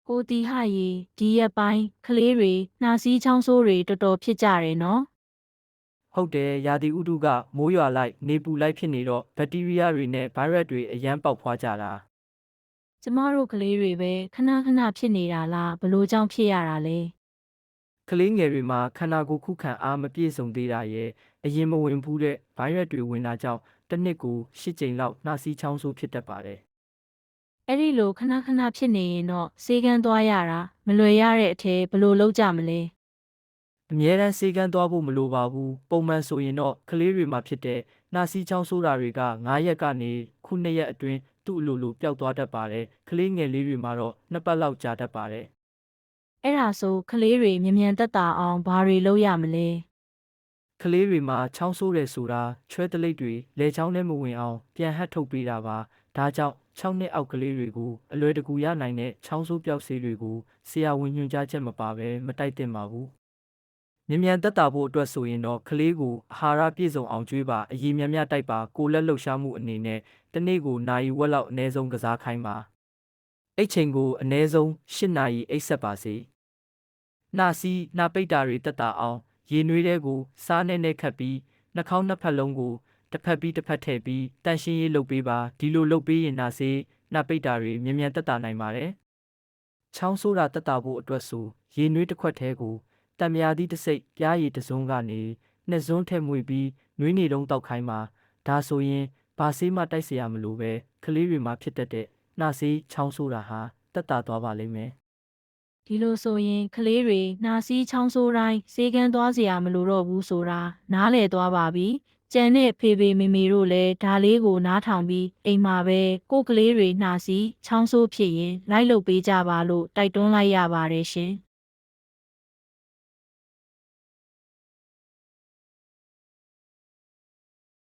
ကိုတီဟရေဒီရက်ပိုင်းကလေးတွေနှာစီးချောင်းဆိုးတွေတော်တော်ဖြစ်ကြတယ်နော်ဟုတ်တယ်ရာသီဥတုကမိုးရွာလိုက်နေပူလိုက်ဖြစ်နေတော့ဘက်တီးရီးယားတွေနဲ့ဗိုင်းရပ်တွေအရန်ပေါက်ဖွားကြတာကျမတို့ကလေးတွေပဲခဏခဏဖြစ်နေတာလားဘလို့ကြောင့်ဖြစ်ရတာလဲကလေးငယ်တွေမှာခန္ဓာကိုယ်ခုခံအားမပြည့်စုံသေးတာရဲ့အရင်မဝင်ဘူးတဲ့ဗိုင်းရပ်တွေဝင်လာကြောင်းတစ်နှစ်ကို၈ကြိမ်လောက်နှာစီးချောင်းဆိုးဖြစ်တတ်ပါတယ်အဲ့ဒီလိုခဏခဏဖြစ်နေရင်တော့ဆေးကန်းသွားရတာမလွယ်ရတဲ့အထဲဘလို့လုပ်ကြမလဲအမြဲတမ်းဆေးကန်းသွားဖို့မလိုပါဘူးပုံမှန်ဆိုရင်တော့ကလေးတွေမှာဖြစ်တဲ့နှာစီးချောင်းဆိုးတာတွေက9ရက်ကနေခု2ရက်အတွင်းသူ့အလိုလိုပျောက်သွားတတ်ပါတယ်ကလေးငယ်လေးတွေမှာတော့2ပတ်လောက်ကြာတတ်ပါတယ်အဲ့ဒါဆိုကလေးတွေမြန်မြန်သက်သာအောင်ဘာတွေလုပ်ရမလဲကလေးတွေမှာချောင်းဆိုးတယ်ဆိုတာချွဲတလိပ်တွေလဲချောင်းထဲမဝင်အောင်ပြန်ဟပ်ထုတ်ပေးတာပါဒါကြောင့်6နှစ်အောက်ကလေးတွေကိုအလွယ်တကူရနိုင်တဲ့ချောင်းဆိုးပျောက်ဆေးတွေကိုဆရာဝန်ညွှန်ကြားချက်မပါဘဲမတိုက်သင့်ပါဘူးမြ мян သက်တာဖို့အတွက်ဆိုရင်တော့ကလေးကိုအာဟာရပြည့်စုံအောင်ကျွေးပါအရေးများများတိုက်ပါကိုလက်လှုပ်ရှားမှုအနေနဲ့တစ်နေ့ကိုနာရီဝက်လောက်အနည်းဆုံးကစားခိုင်းပါအိတ်ချိန်ကိုအနည်းဆုံး8နာရီအိတ်ဆက်ပါစေနှာစီးနှာပိတ်တာတွေတက်တာအောင်ရေနွေးတဲ့ကိုစားနဲ့ခတ်ပြီးနှာခေါင်းနှစ်ဖက်လုံးကိုတစ်ဖက်ပြီးတစ်ဖက်ထည့်ပြီးတန့်ရှင်းရေးလုပ်ပေးပါဒီလိုလုပ်ပေးရင်နှာစေးနှာပိတ်တာတွေမြ мян တက်တာနိုင်ပါတယ်ချောင်းဆိုးတာတက်တာဖို့အတွက်ဆိုရေနွေးတစ်ခွက်သေးကိုတံမြာသီးတစ်စိတ်ပြားရည်တစ်စုံကနေနှစ်စွန်းထည့်မွေပြီးနွေးနေတုံးတောက်ခိုင်းပါဒါဆိုရင်ဘာဆေးမှတိုက်เสียရမလို့ပဲကလေးတွေမှာဖြစ်တတ်တဲ့နှာစေးချောင်းဆိုးတာဟာတက်တာသွားပါလိမ့်မယ်ဒီလိုဆိုရင်ကလေးတွေနှာစီးချောင်းဆိုးတိုင်းဆေးကန်းသွားเสียမလို့တော့ဘူးဆိုတာနားလည်သွားပါပြီကျန်တဲ့ဖေဖေမေမေတို့လည်းဒါလေးကိုနားထောင်ပြီးအိမ်မှာပဲကို့ကလေးတွေနှာစီးချောင်းဆိုးဖြစ်ရင်လိုက်လုပ်ပေးကြပါလို့တိုက်တွန်းလိုက်ရပါတယ်ရှင်